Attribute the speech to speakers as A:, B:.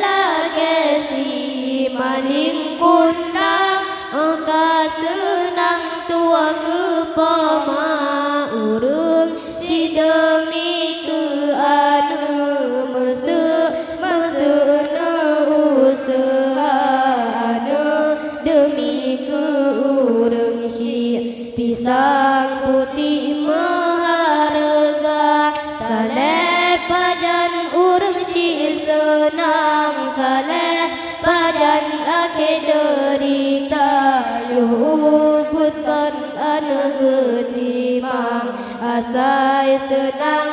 A: lage si maling kundang angka senang tua ke pama urung si demi ke anu mesena usahana demi ke urung si pisang putih maharga saleh padan urung si senang saleh padan akhir derita yuhubutkan anu getimang asai senang